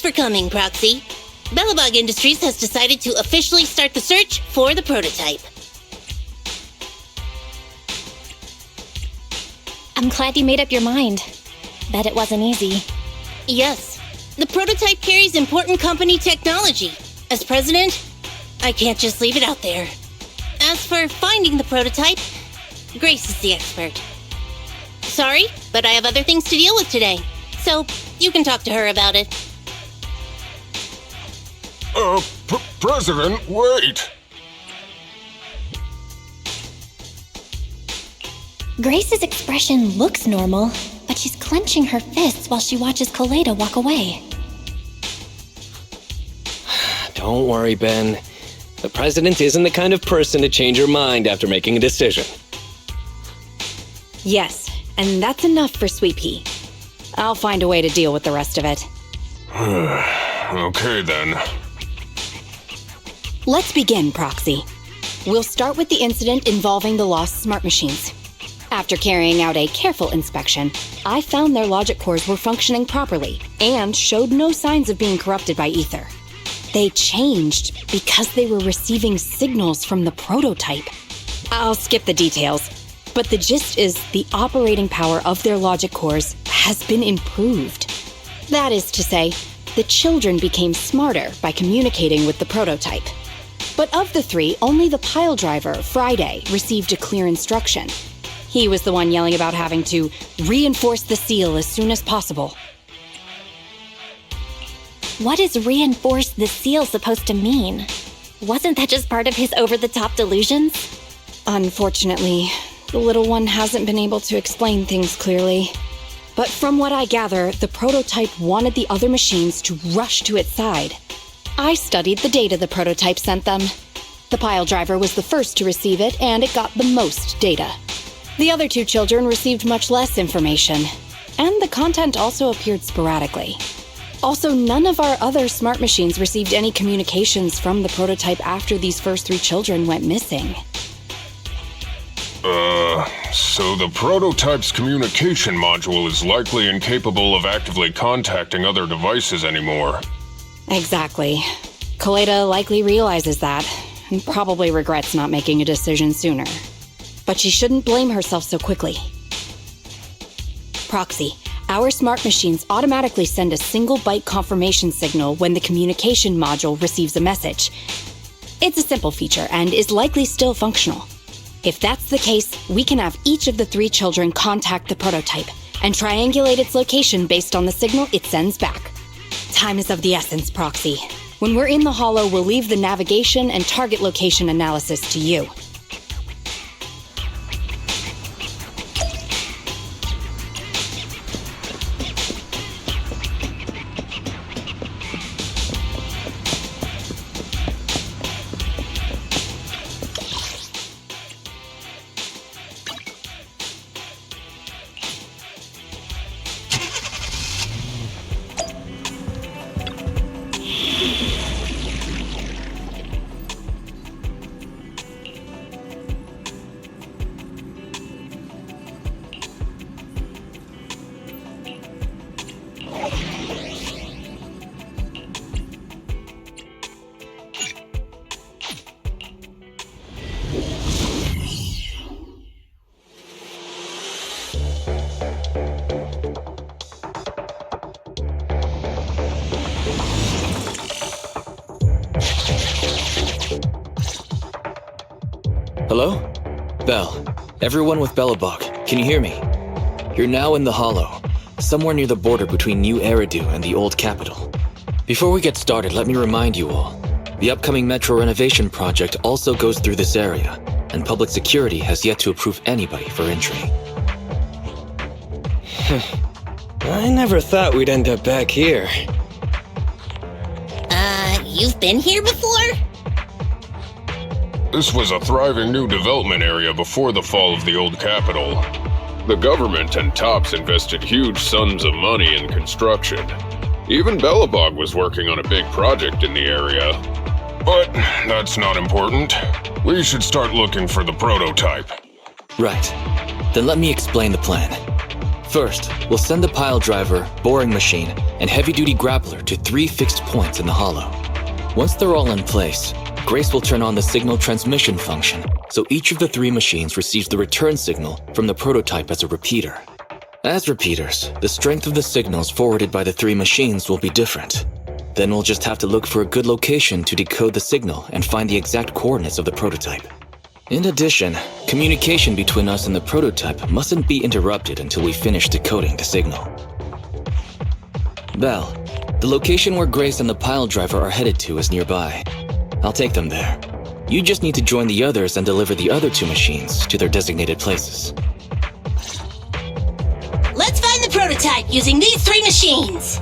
for coming, Proxy. Bellabog Industries has decided to officially start the search for the prototype. I'm glad you made up your mind. Bet it wasn't easy. Yes, the prototype carries important company technology. As president, I can't just leave it out there. As for finding the prototype, Grace is the expert. Sorry, but I have other things to deal with today, so you can talk to her about it. President, wait! Grace's expression looks normal, but she's clenching her fists while she watches Koleda walk away. Don't worry, Ben. The president isn't the kind of person to change her mind after making a decision. Yes, and that's enough for Sweet Pea. I'll find a way to deal with the rest of it. Okay, then. Let's begin, Proxy. We'll start with the incident involving the lost smart machines. After carrying out a careful inspection, I found their logic cores were functioning properly and showed no signs of being corrupted by ether. They changed because they were receiving signals from the prototype. I'll skip the details, but the gist is the operating power of their logic cores has been improved. That is to say, the children became smarter by communicating with the prototype. But of the three, only the pile driver, Friday, received a clear instruction. He was the one yelling about having to reinforce the seal as soon as possible. What is reinforce the seal supposed to mean? Wasn't that just part of his over-the-top delusions? Unfortunately, the little one hasn't been able to explain things clearly. But from what I gather, the prototype wanted the other machines to rush to its side. I studied the data the prototype sent them. The pile driver was the first to receive it, and it got the most data. The other two children received much less information, and the content also appeared sporadically. Also, none of our other smart machines received any communications from the prototype after these first three children went missing. So the prototype's communication module is likely incapable of actively contacting other devices anymore. Exactly. Koleda likely realizes that, and probably regrets not making a decision sooner. But she shouldn't blame herself so quickly. Proxy, our smart machines automatically send a single byte confirmation signal when the communication module receives a message. It's a simple feature and is likely still functional. If that's the case, we can have each of the three children contact the prototype and triangulate its location based on the signal it sends back. Time is of the essence, Proxy. When we're in the Hollow, we'll leave the navigation and target location analysis to you. Hello? Bell. Everyone with Bellabog, can you hear me? You're now in the Hollow, somewhere near the border between New Eridu and the old capital. Before we get started, let me remind you all, the upcoming metro renovation project also goes through this area, and public security has yet to approve anybody for entry. I never thought we'd end up back here. You've been here before? This was a thriving new development area before the fall of the old capital. The government and TOPS invested huge sums of money in construction. Even Bellabog was working on a big project in the area. But that's not important. We should start looking for the prototype. Right. Then let me explain the plan. First, we'll send the pile driver, boring machine, and heavy-duty grappler to 3 fixed points in the hollow. Once they're all in place, Grace will turn on the signal transmission function, so each of the 3 machines receives the return signal from the prototype as a repeater. As repeaters, the strength of the signals forwarded by the 3 machines will be different. Then we'll just have to look for a good location to decode the signal and find the exact coordinates of the prototype. In addition, communication between us and the prototype mustn't be interrupted until we finish decoding the signal. Belle, the location where Grace and the pile driver are headed to is nearby. I'll take them there. You just need to join the others and deliver the other 2 machines to their designated places. Let's find the prototype using these 3 machines.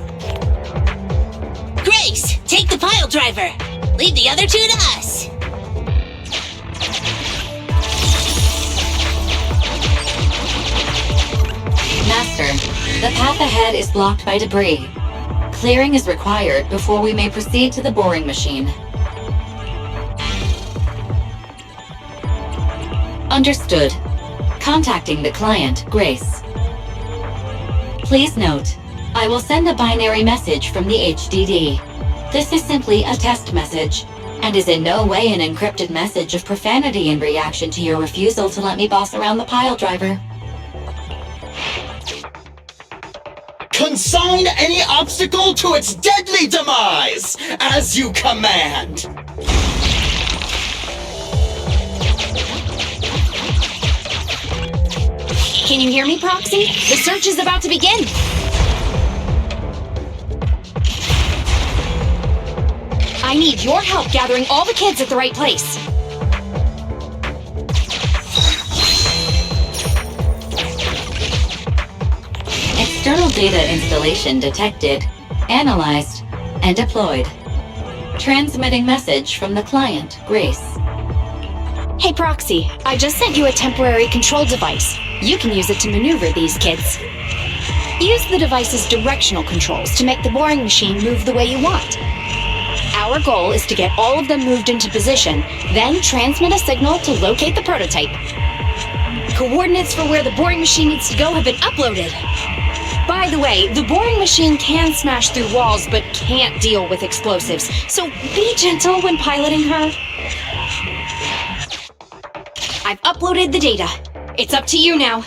Grace, take the pile driver. Leave the other 2 to us. Master, the path ahead is blocked by debris. Clearing is required before we may proceed to the boring machine. Understood. Contacting the client, Grace. Please note, I will send a binary message from the HDD. This is simply a test message, and is in no way an encrypted message of profanity in reaction to your refusal to let me boss around the pile driver. Consign any obstacle to its deadly demise, as you command. Can you hear me, Proxy? The search is about to begin. I need your help gathering all the kids at the right place. External data installation detected, analyzed, and deployed. Transmitting message from the client, Grace. Hey, Proxy, I just sent you a temporary control device. You can use it to maneuver these kids. Use the device's directional controls to make the boring machine move the way you want. Our goal is to get all of them moved into position, then transmit a signal to locate the prototype. Coordinates for where the boring machine needs to go have been uploaded. By the way, the boring machine can smash through walls but can't deal with explosives, so be gentle when piloting her. I've uploaded the data. It's up to you now.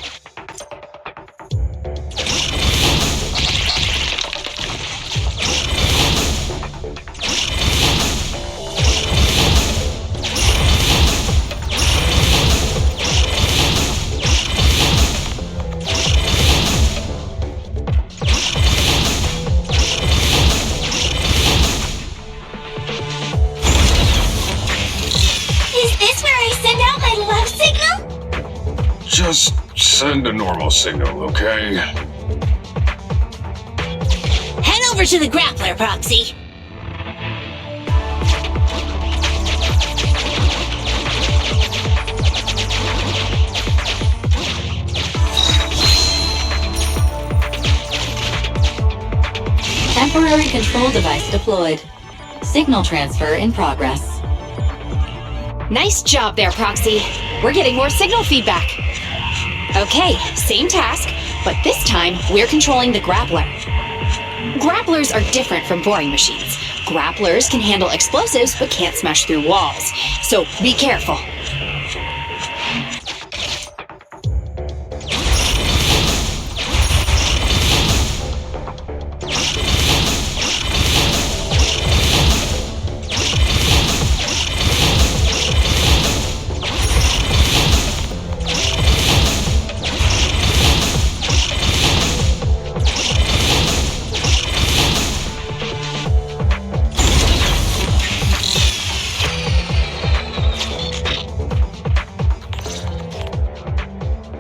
Is this where I send out my love signal? Just send a normal signal, okay? Head over to the grappler, Proxy. Temporary control device deployed. Signal transfer in progress. Nice job there, Proxy. We're getting more signal feedback. Okay, same task, but this time we're controlling the grappler. Grapplers are different from boring machines. Grapplers can handle explosives but can't smash through walls, so be careful.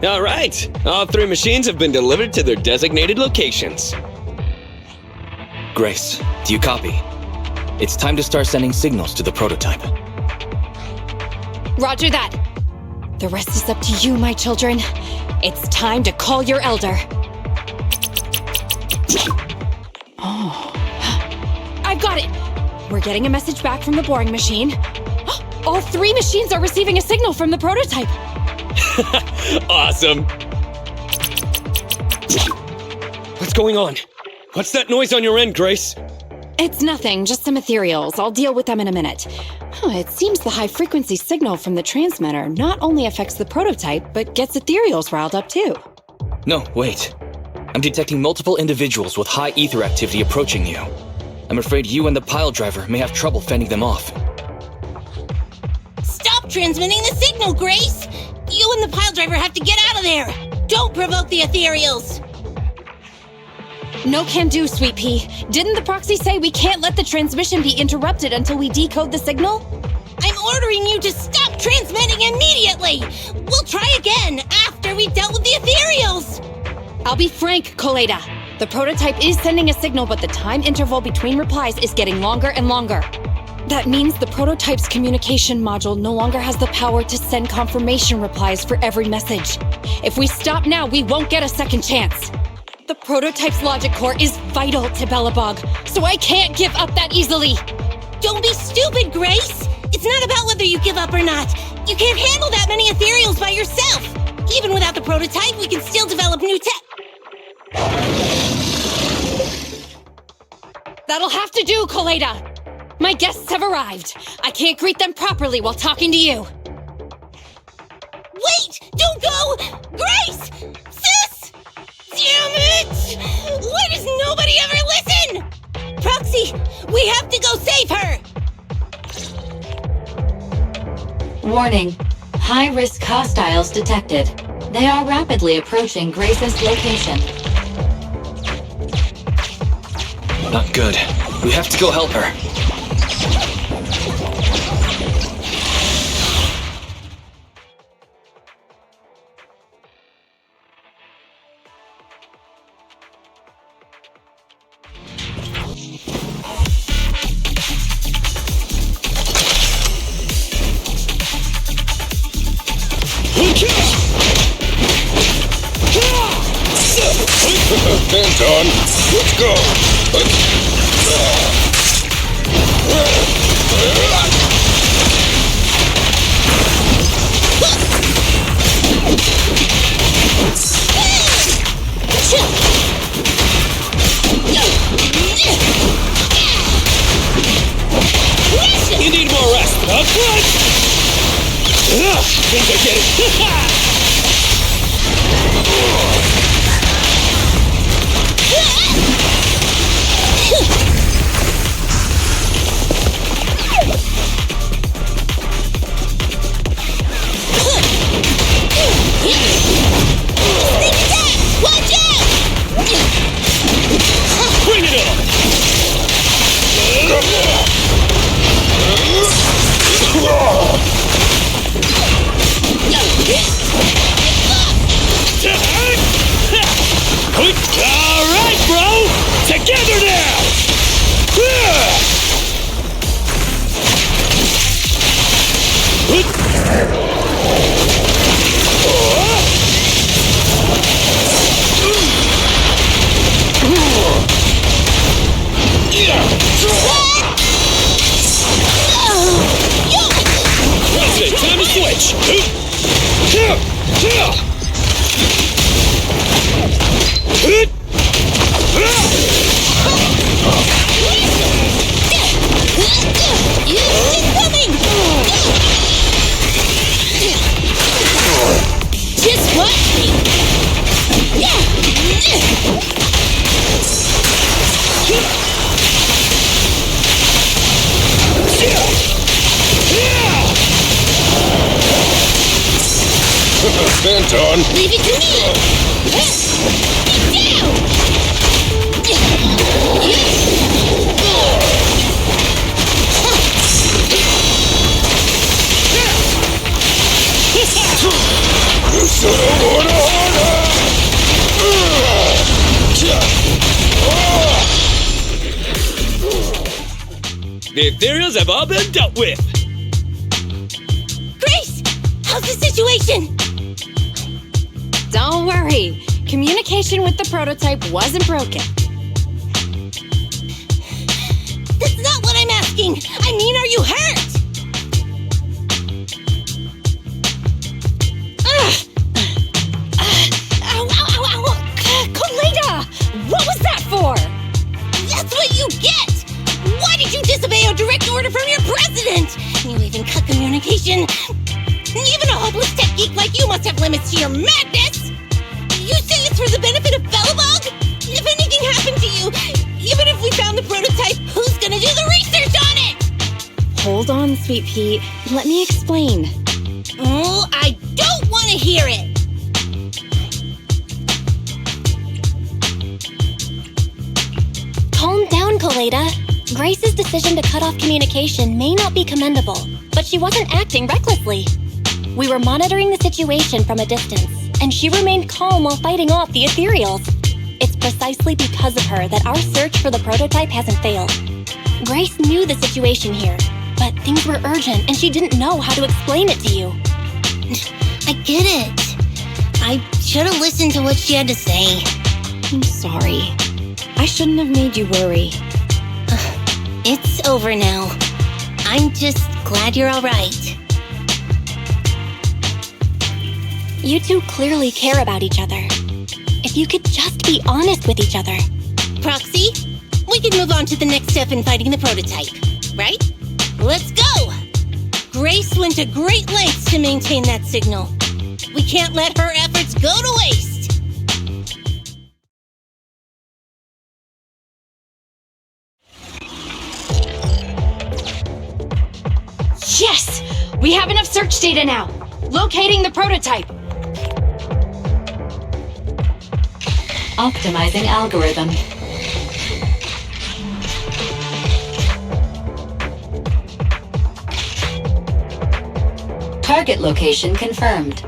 All right, all 3 machines have been delivered to their designated locations. Grace, do you copy? It's time to start sending signals to the prototype. Roger that. The rest is up to you, my children. It's time to call your elder. Oh. I've got it. We're getting a message back from the boring machine. All 3 machines are receiving a signal from the prototype. Awesome. going on? What's that noise on your end, Grace? It's nothing, just some ethereals. I'll deal with them in a minute. It seems the high-frequency signal from the transmitter not only affects the prototype, but gets ethereals riled up too. No, wait. I'm detecting multiple individuals with high ether activity approaching you. I'm afraid you and the pile driver may have trouble fending them off. Stop transmitting the signal, Grace! You and the pile driver have to get out of there! Don't provoke the ethereals! No can do, Sweet Pea. Didn't the proxy say we can't let the transmission be interrupted until we decode the signal? I'm ordering you to stop transmitting immediately! We'll try again after we've dealt with the ethereals! I'll be frank, Koleda. The prototype is sending a signal, but the time interval between replies is getting longer and longer. That means the prototype's communication module no longer has the power to send confirmation replies for every message. If we stop now, we won't get a second chance. The prototype's logic core is vital to Belobog, so I can't give up that easily. Don't be stupid, Grace! It's not about whether you give up or not. You can't handle that many ethereals by yourself. Even without the prototype, we can still develop new tech. That'll have to do, Koleda. My guests have arrived. I can't greet them properly while talking to you. Wait! Don't go! Grace! Sis! Damn it! Why does nobody ever listen? Proxy, we have to go save her! Warning. High-risk hostiles detected. They are rapidly approaching Grace's location. Not good. We have to go help her. Anton, let's go. You need more rest. Up front! Think I get it. Bring it on! Alright, bro! Together now! That's it, time to switch! Just watch me! Anton! Leave it to me! Get You should have won The ethereals have all been dealt with! Grace! How's the situation? Don't worry. Communication with the prototype wasn't broken. That's not what I'm asking! I mean, are you hurt? Ow, ow, ow, ow! Koleda! What was even cut communication. Even a hopeless tech geek like you must have limits to your madness! You say it's for the benefit of Belobog? If anything happened to you, even if we found the prototype, who's gonna do the research on it? Hold on, Sweet Pea. Let me explain. Oh, I don't want to hear it! Calm down, Colada. Grace's decision to cut off communication may not be commendable, but she wasn't acting recklessly. We were monitoring the situation from a distance, and she remained calm while fighting off the ethereals. It's precisely because of her that our search for the prototype hasn't failed. Grace knew the situation here, but things were urgent and she didn't know how to explain it to you. I get it. I should have listened to what she had to say. I'm sorry. I shouldn't have made you worry. It's over now. I'm just glad you're all right. You two clearly care about each other. If you could just be honest with each other. Proxy, we can move on to the next step in fighting the prototype, right? Let's go! Grace went to great lengths to maintain that signal. We can't let her efforts go to waste. Yes! We have enough search data now. Locating the prototype. Optimizing algorithm. Target location confirmed.